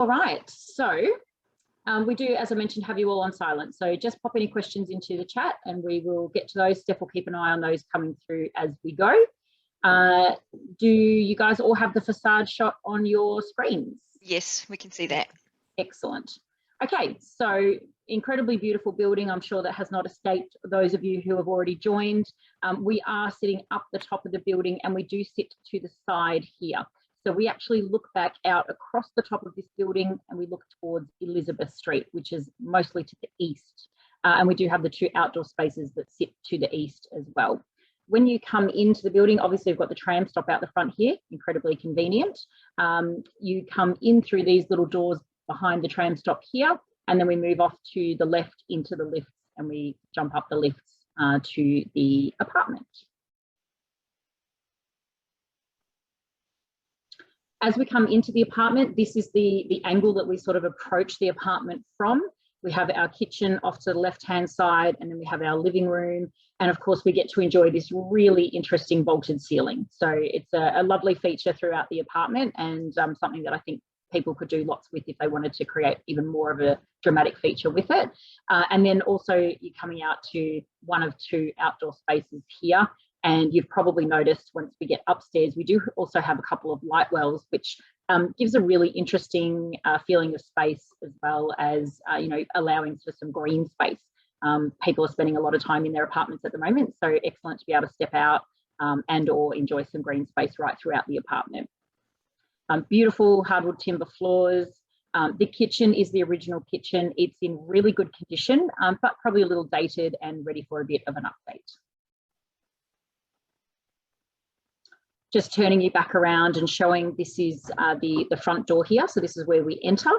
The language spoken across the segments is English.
All right, so we do, as I mentioned, have you all on silent. So just pop any questions into the chat and we will get to those. Steph will keep an eye on those coming through as we go. Do you guys all have the facade shot on your screens? Yes, we can see that. Excellent. Okay, so incredibly beautiful building. I'm sure that has not escaped those of you who have already joined. We are sitting up the top of the building and we do sit to the side here. So we actually look back out across the top of this building and we look towards Elizabeth Street, which is mostly to the east. And we do have the two outdoor spaces that sit to the east as well. When you come into the building, obviously we've got the tram stop out the front here, incredibly convenient. You come in through these little doors behind the tram stop here, and then we move off to the left into the lifts and we jump up the lifts to the apartment. As we come into the apartment, this is the angle that we sort of approach the apartment from. We have our kitchen off to the left-hand side, and then we have our living room. And of course, we get to enjoy this really interesting vaulted ceiling. So it's a lovely feature throughout the apartment and something that I think people could do lots with if they wanted to create even more of a dramatic feature with it. And then also you're coming out to one of two outdoor spaces here. And you've probably noticed once we get upstairs, we do also have a couple of light wells, which gives a really interesting feeling of space, as well as, you know, allowing for some green space. People are spending a lot of time in their apartments at the moment, so excellent to be able to step out and or enjoy some green space right throughout the apartment. Beautiful hardwood timber floors. The kitchen is the original kitchen. It's in really good condition, but probably a little dated and ready for a bit of an update. Just turning you back around and showing this is the front door here. So this is where we enter.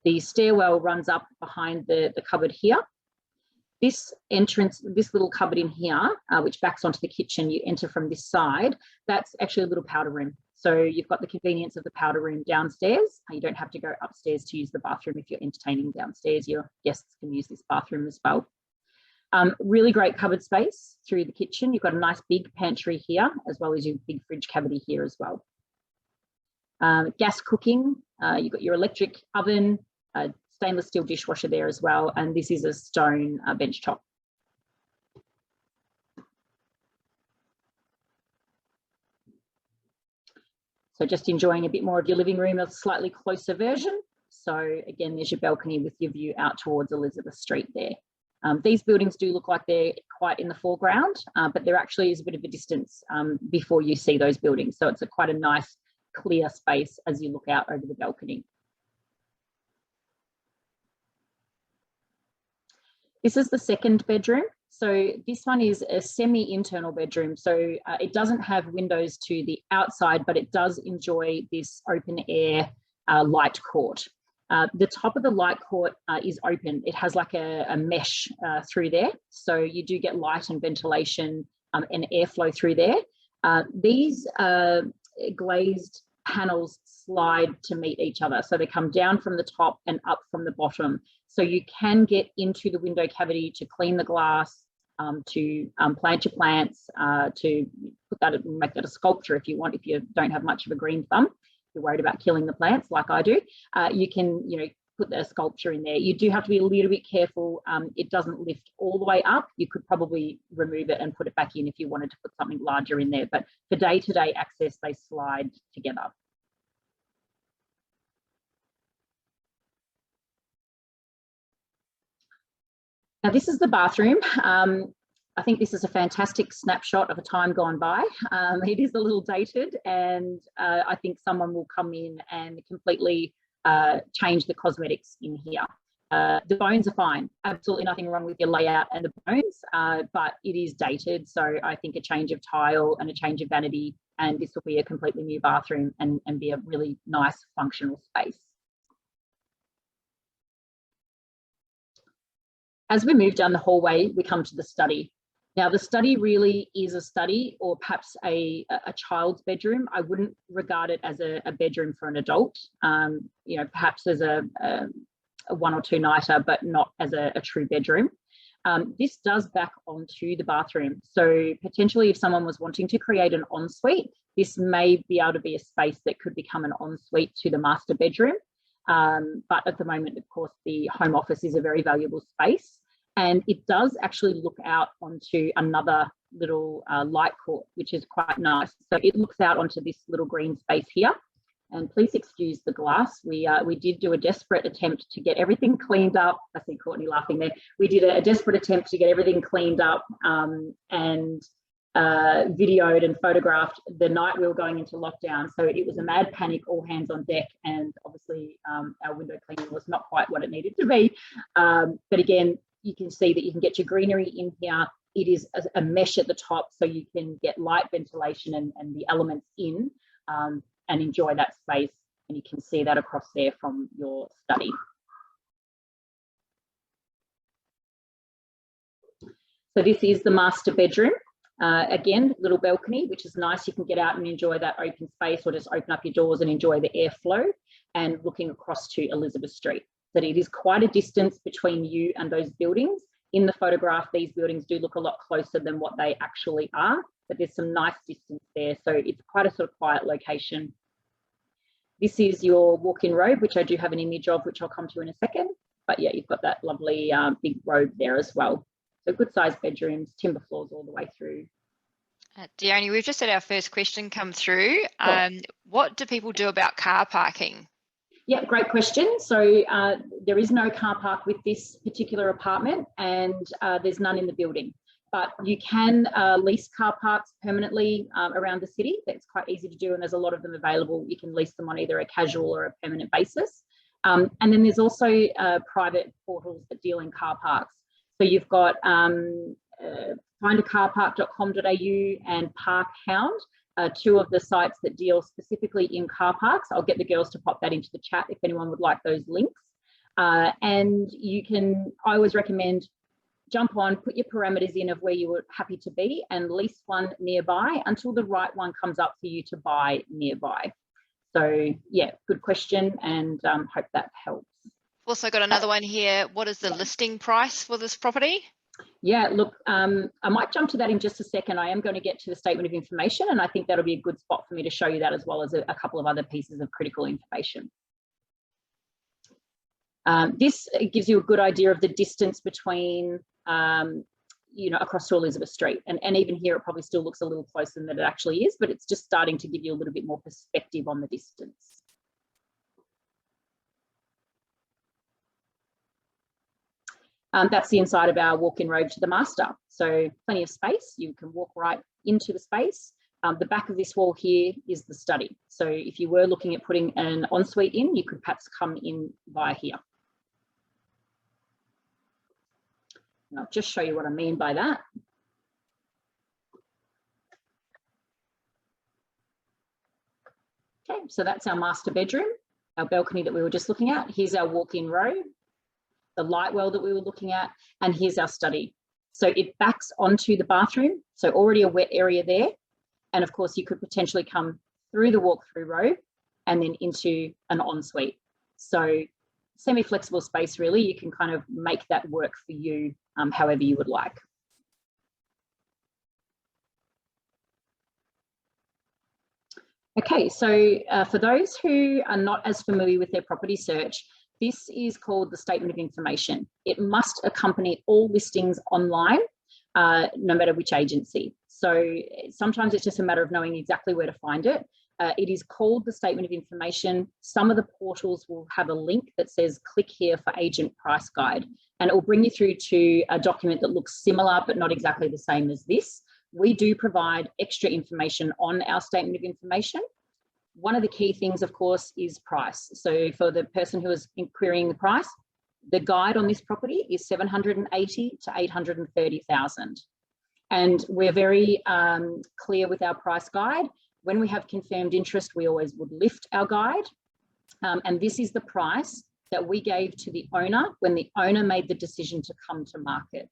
The stairwell runs up behind the cupboard here. This entrance, this little cupboard in here, which backs onto the kitchen, you enter from this side, that's actually a little powder room. So you've got the convenience of the powder room downstairs. You don't have to go upstairs to use the bathroom if you're entertaining downstairs. Your guests can use this bathroom as well. Really great cupboard space through the kitchen. You've got a nice big pantry here, as well as your big fridge cavity here as well. Gas cooking, you've got your electric oven, stainless steel dishwasher there as well, and this is a stone bench top. So just enjoying a bit more of your living room, a slightly closer version. So again, there's your balcony with your view out towards Elizabeth Street there. These buildings do look like they're quite in the foreground, but there actually is a bit of a distance before you see those buildings. So it's quite a nice clear space as you look out over the balcony. This is the second bedroom. So this one is a semi-internal bedroom. So it doesn't have windows to the outside, but it does enjoy this open air light court. The top of the light court is open. It has like a mesh through there. So you do get light and ventilation and airflow through there. These glazed panels slide to meet each other. So they come down from the top and up from the bottom. So you can get into the window cavity to clean the glass, to plant your plants, to put that, make that a sculpture if you want, if you don't have much of a green thumb. If you're worried about killing the plants like I do, you can, you know, put a sculpture in there. You do have to be a little bit careful. It doesn't lift all the way up. You could probably remove it and put it back in if you wanted to put something larger in there. But for day-to-day access, they slide together. Now this is the bathroom. I think this is a fantastic snapshot of a time gone by. It is a little dated, and I think someone will come in and completely change the cosmetics in here. The bones are fine, absolutely nothing wrong with your layout and the bones, but it is dated. So I think a change of tile and a change of vanity, and this will be a completely new bathroom and be a really nice functional space. As we move down the hallway, we come to the study. Now, the study really is a study, or perhaps a child's bedroom. I wouldn't regard it as a bedroom for an adult, you know, perhaps as a one or two nighter, but not as a true bedroom. This does back onto the bathroom. So potentially if someone was wanting to create an ensuite, this may be able to be a space that could become an ensuite to the master bedroom. But at the moment, of course, the home office is a very valuable space, and it does actually look out onto another little light court, which is quite nice. So it looks out onto this little green space here. And please excuse the glass. We did do a desperate attempt to get everything cleaned up. I see Courtney laughing there. We did a desperate attempt to get everything cleaned up and videoed and photographed the night we were going into lockdown. So it was a mad panic, all hands on deck, and obviously our window cleaning was not quite what it needed to be. But again, you can see that you can get your greenery in here. It is a mesh at the top, so you can get light ventilation and the elements in. And enjoy that space, and you can see that across there from your study. So this is the master bedroom. Again, little balcony, which is nice. You can get out and enjoy that open space, or just open up your doors and enjoy the airflow, and looking across to Elizabeth Street. But it is quite a distance between you and those buildings. In the photograph, these buildings do look a lot closer than what they actually are, but there's some nice distance there. So it's quite a sort of quiet location. This is your walk-in robe, which I do have an image of, which I'll come to in a second. But yeah, you've got that lovely big robe there as well. So good sized bedrooms, timber floors all the way through. Dione, we've just had our first question come through. Sure. What do people do about car parking? Yeah, great question. So there is no car park with this particular apartment, and there's none in the building. But you can lease car parks permanently around the city. That's quite easy to do, and there's a lot of them available. You can lease them on either a casual or a permanent basis. And then there's also private portals that deal in car parks. So you've got findacarpark.com.au and Parkhound, two of the sites that deal specifically in car parks. I'll get the girls to pop that into the chat if anyone would like those links. And you can, I always recommend, jump on, put your parameters in of where you were happy to be, and lease one nearby until the right one comes up for you to buy nearby. So yeah, good question, and hope that helps. Also got another one here. What is the listing price for this property? Yeah, look, I might jump to that in just a second. I am going to get to the statement of information, and I think that'll be a good spot for me to show you that, as well as a couple of other pieces of critical information. This gives you a good idea of the distance between you know, across to Elizabeth Street. And even here, it probably still looks a little closer than it actually is, but it's just starting to give you a little bit more perspective on the distance. That's the inside of our walk-in robe to the master. So plenty of space. You can walk right into the space. The back of this wall here is the study. So if you were looking at putting an ensuite in, you could perhaps come in via here. And I'll just show you what I mean by that. Okay, so that's our master bedroom, our balcony that we were just looking at. Here's our walk-in robe, the light well that we were looking at, and here's our study. So it backs onto the bathroom, so already a wet area there. And of course, you could potentially come through the walk-through robe and then into an ensuite. So semi-flexible space, really. You can kind of make that work for you however you would like. Okay, so for those who are not as familiar with their property search, this is called the Statement of Information. It must accompany all listings online, no matter which agency. So sometimes it's just a matter of knowing exactly where to find it. It is called the Statement of Information. Some of the portals will have a link that says click here for agent price guide, and it will bring you through to a document that looks similar but not exactly the same as this. We do provide extra information on our Statement of Information. One of the key things, of course, is price. So for the person who is querying the price, the guide on this property is 780 to 830,000. And we're very clear with our price guide. When we have confirmed interest, we always would lift our guide. And this is the price that we gave to the owner when the owner made the decision to come to market.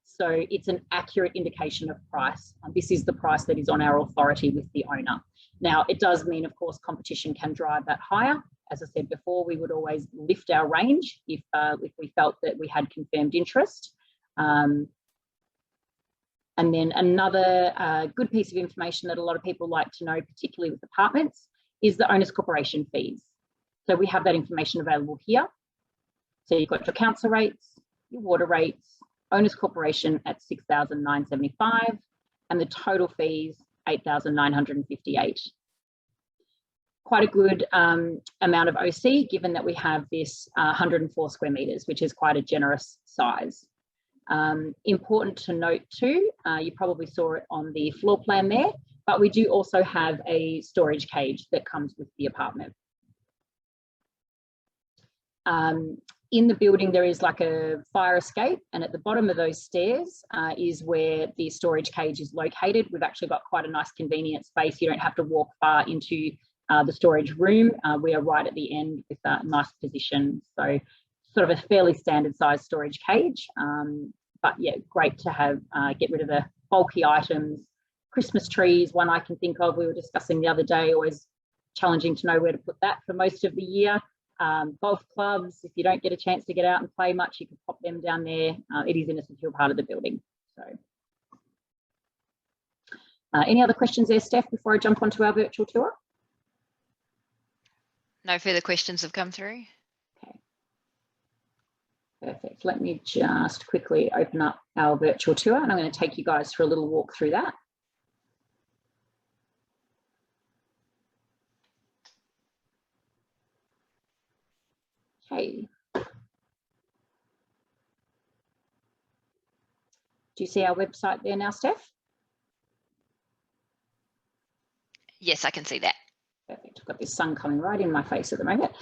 So it's an accurate indication of price. This is the price that is on our authority with the owner. Now, it does mean, of course, competition can drive that higher. As I said before, we would always lift our range if we felt that we had confirmed interest. And then another good piece of information that a lot of people like to know, particularly with apartments, is the owner's corporation fees. So we have that information available here. So you've got your council rates, your water rates, owner's corporation at $6,975, and the total fees $8,958. Quite a good amount of OC, given that we have this 104 square metres, which is quite a generous size. Important to note too, you probably saw it on the floor plan there, but we do also have a storage cage that comes with the apartment. In the building, there is like a fire escape, and at the bottom of those stairs is where the storage cage is located. We've actually got quite a nice convenient space. You don't have to walk far into the storage room. We are right at the end with a nice position. So sort of a fairly standard size storage cage. But yeah, great to have, get rid of the bulky items. Christmas trees, one I can think of, we were discussing the other day, always challenging to know where to put that for most of the year. Golf clubs, if you don't get a chance to get out and play much, you can pop them down there. It is in a secure part of the building. So, any other questions there, Steph, before I jump onto our virtual tour? No further questions have come through. Okay. Perfect. Let me just quickly open up our virtual tour, and I'm going to take you guys for a little walk through that. Okay. Do you see our website there now, Steph? Yes, I can see that. Perfect. I've got this sun coming right in my face at the moment.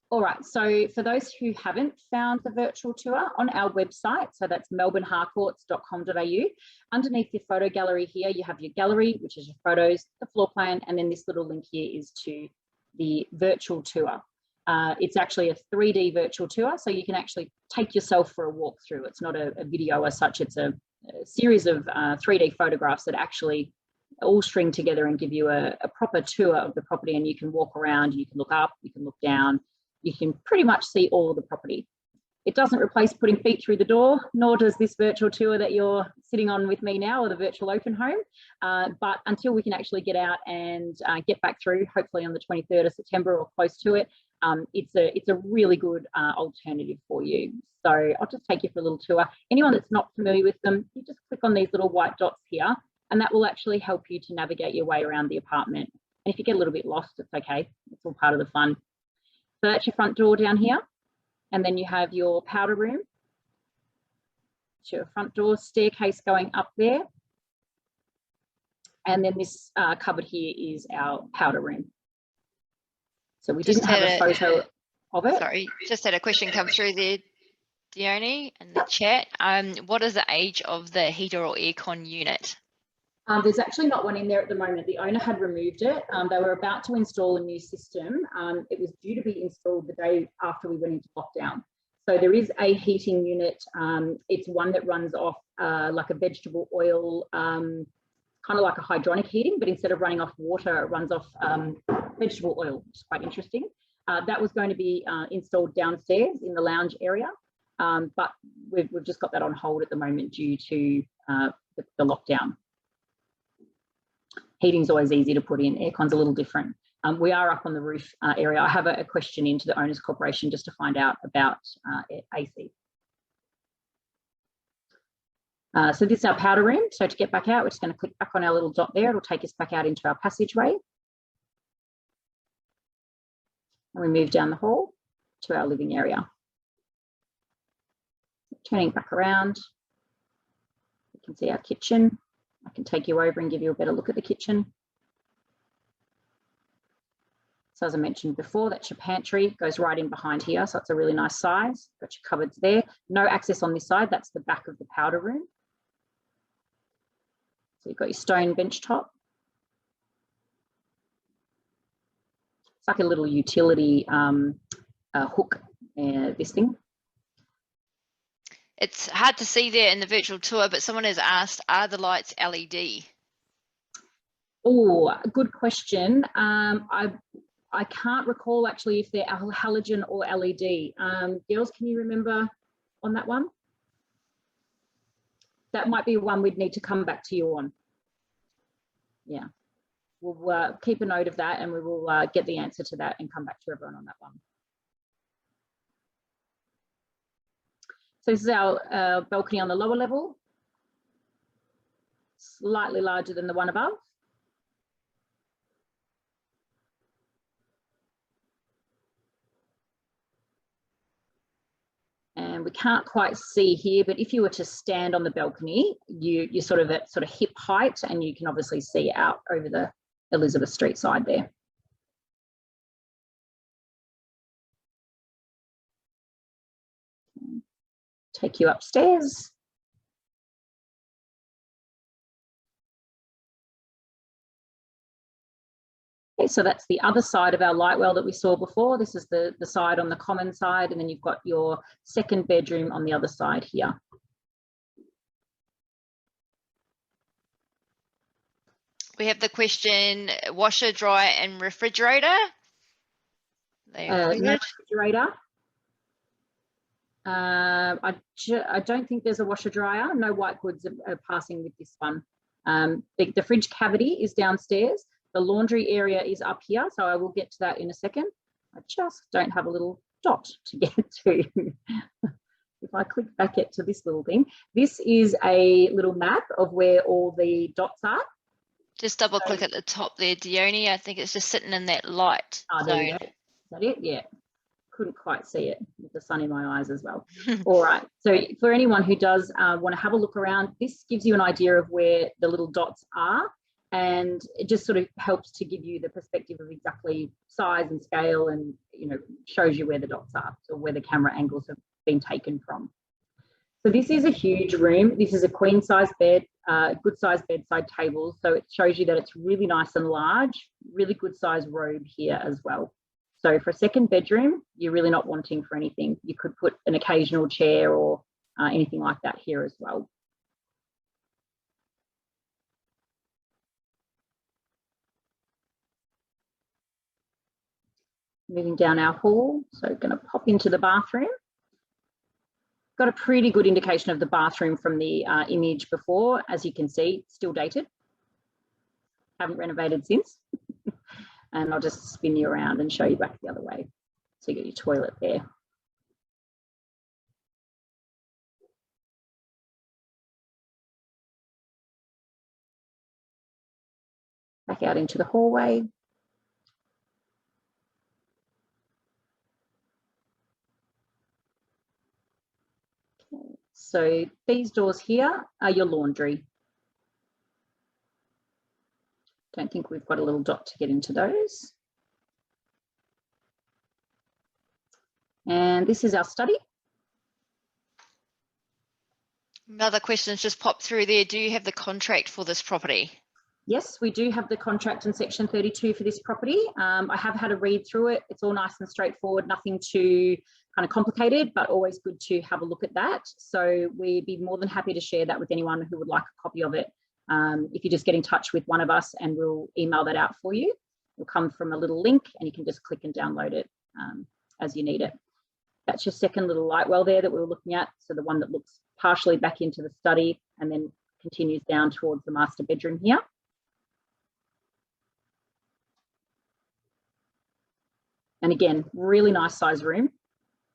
All right, so for those who haven't found the virtual tour, on our website, so that's melbourneharcourts.com.au, underneath your photo gallery here, you have your gallery, which is your photos, the floor plan, and then this little link here is to the virtual tour. It's actually a 3D virtual tour, so you can actually take yourself for a walk through. It's not a video as such, it's a series of 3D photographs that actually all string together and give you a proper tour of the property, and you can walk around, you can look up, you can look down, you can pretty much see all of the property. It doesn't replace putting feet through the door, nor does this virtual tour that you're sitting on with me now, or the virtual open home. But until we can actually get out and get back through, hopefully on the 23rd of September or close to it, it's a really good alternative for you. So I'll just take you for a little tour. Anyone that's not familiar with them, you just click on these little white dots here, and that will actually help you to navigate your way around the apartment. And if you get a little bit lost, it's okay. It's all part of the fun. So that's your front door down here. And then you have your powder room. It's your front door, staircase going up there. And then this cupboard here is our powder room. So we didn't have a photo of it. Sorry, just had a question come through there, Dione, in the chat. What is the age of the heater or aircon unit? There's actually not one in there at the moment. The owner had removed it. They were about to install a new system. It was due to be installed the day after we went into lockdown. So there is a heating unit. It's one that runs off like a vegetable oil, kind of like a hydronic heating, but instead of running off water, it runs off vegetable oil, which is quite interesting. That was going to be installed downstairs in the lounge area, but we've just got that on hold at the moment due to the lockdown. Heating's always easy to put in, aircon's a little different. We are up on the roof area. I have a question into the Owners Corporation just to find out about AC. So this is our powder room. So to get back out, we're just going to click back on our little dot there. It'll take us back out into our passageway. And we move down the hall to our living area. Turning back around, you can see our kitchen. I can take you over and give you a better look at the kitchen. So as I mentioned before, that's your pantry, goes right in behind here. So it's a really nice size. Got your cupboards there. No access on this side. That's the back of the powder room. So you've got your stone bench top. It's like a little utility hook, this thing. It's hard to see there in the virtual tour, but someone has asked, are the lights LED? Oh, good question. I can't recall actually if they're halogen or LED. Girls, can you remember on that one? That might be one we'd need to come back to you on. Yeah. we'll keep a note of that, and we will get the answer to that and come back to everyone on that one. So this is our balcony on the lower level, slightly larger than the one above. And we can't quite see here, but if you were to stand on the balcony, you're sort of at hip height, and you can obviously see out over the Elizabeth Street side there. Take you upstairs. Okay, so that's the other side of our light well that we saw before. This is the side on the common side, and then you've got your second bedroom on the other side here. We have the question, washer, dryer and refrigerator. No refrigerator. I don't think there's a washer dryer. No white goods are passing with this one. The fridge cavity is downstairs. The laundry area is up here, so I will get to that in a second. I just don't have a little dot to get to. If I click back to this little thing, this is a little map of where all the dots are. Just double click at the top there, Dione. I think it's just sitting in that light zone. There we go. Is that it? Yeah. Couldn't quite see it with the sun in my eyes as well. All right. So for anyone who does want to have a look around, this gives you an idea of where the little dots are, and it just sort of helps to give you the perspective of exactly size and scale, and shows you where the dots are, or where the camera angles have been taken from. So this is a huge room. This is a queen size bed, good size bedside table. So it shows you that it's really nice and large, really good size robe here as well. So for a second bedroom, you're really not wanting for anything. You could put an occasional chair or anything like that here as well. Moving down our hall, so going to pop into the bathroom. Got a pretty good indication of the bathroom from the image before. As you can see, still dated. Haven't renovated since. And I'll just spin you around and show you back the other way. So you get your toilet there. Back out into the hallway. Okay. So these doors here are your laundry. Don't think we've got a little dot to get into those. And this is our study. Another question's just popped through there. Do you have the contract for this property? Yes, we do have the contract in section 32 for this property. I have had a read through it. It's all nice and straightforward, nothing too kind of complicated, but always good to have a look at that. So we'd be more than happy to share that with anyone who would like a copy of it. If you just get in touch with one of us, and we'll email that out for you. It'll come from a little link, and you can just click and download it as you need it. That's your second little light well there that we were looking at. So the one that looks partially back into the study and then continues down towards the master bedroom here. And again, really nice size room.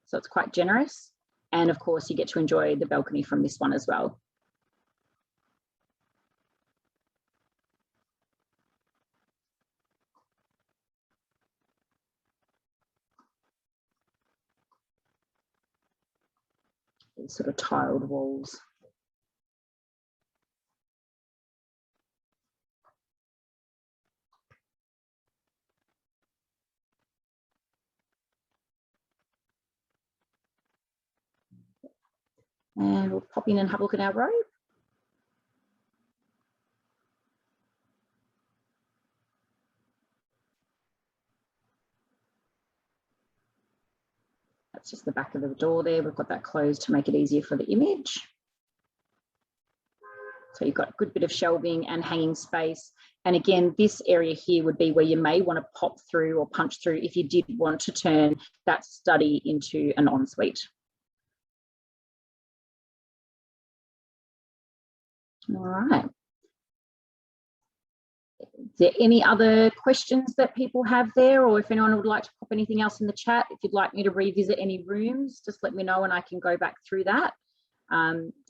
So it's quite generous. And of course, you get to enjoy the balcony from this one as well. These sort of tiled walls. And we'll pop in and have a look at our robe. That's just the back of the door there. We've got that closed to make it easier for the image. So you've got a good bit of shelving and hanging space. And again, this area here would be where you may want to pop through or punch through if you did want to turn that study into an ensuite. All right. Is there any other questions that people have there, or if anyone would like to pop anything else in the chat? If you'd like me to revisit any rooms, just let me know and I can go back through that.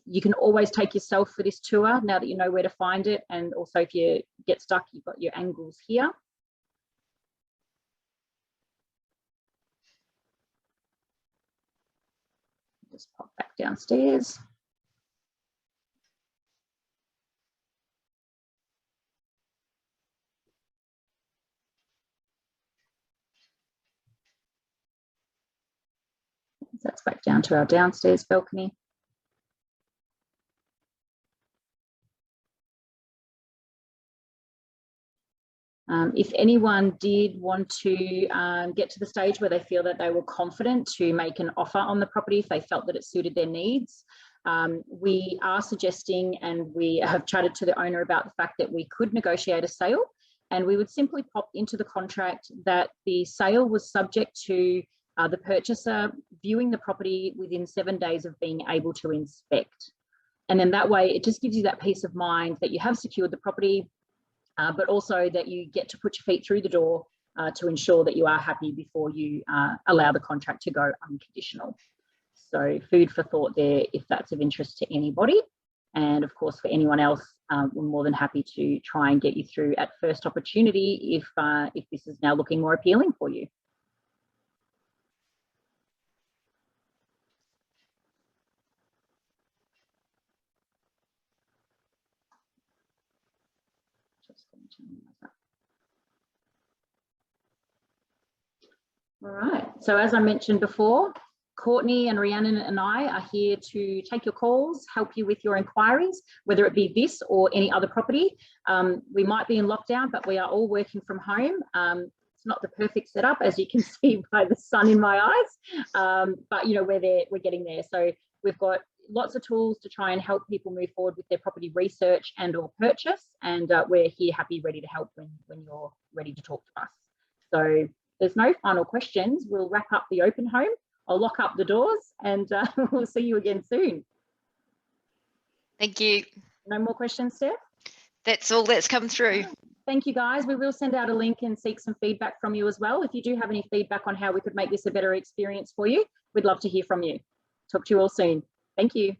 You can always take yourself for this tour now that you know where to find it, and also if you get stuck, you've got your angles here. Just pop back downstairs. That's back down to our downstairs balcony. If anyone did want to get to the stage where they feel that they were confident to make an offer on the property, if they felt that it suited their needs, we are suggesting, and we have chatted to the owner about the fact that we could negotiate a sale, and we would simply pop into the contract that the sale was subject to the purchaser viewing the property within 7 days of being able to inspect. And then that way, it just gives you that peace of mind that you have secured the property, but also that you get to put your feet through the door to ensure that you are happy before you allow the contract to go unconditional. So food for thought there, if that's of interest to anybody. And of course, for anyone else, we're more than happy to try and get you through at first opportunity if this is now looking more appealing for you. All right, so as I mentioned before, Courtney and Rhiannon and I are here to take your calls, help you with your inquiries, whether it be this or any other property. We might be in lockdown, but we are all working from home. It's not the perfect setup, as you can see by the sun in my eyes, but you know, we're getting there. So we've got lots of tools to try and help people move forward with their property research and or purchase, and we're here happy, ready to help when you're ready to talk to us. So there's no final questions. We'll wrap up the open home. I'll lock up the doors, and we'll see you again soon. Thank you. No more questions, Steph? That's all that's come through. Thank you, guys. We will send out a link and seek some feedback from you as well. If you do have any feedback on how we could make this a better experience for you, we'd love to hear from you. Talk to you all soon. Thank you.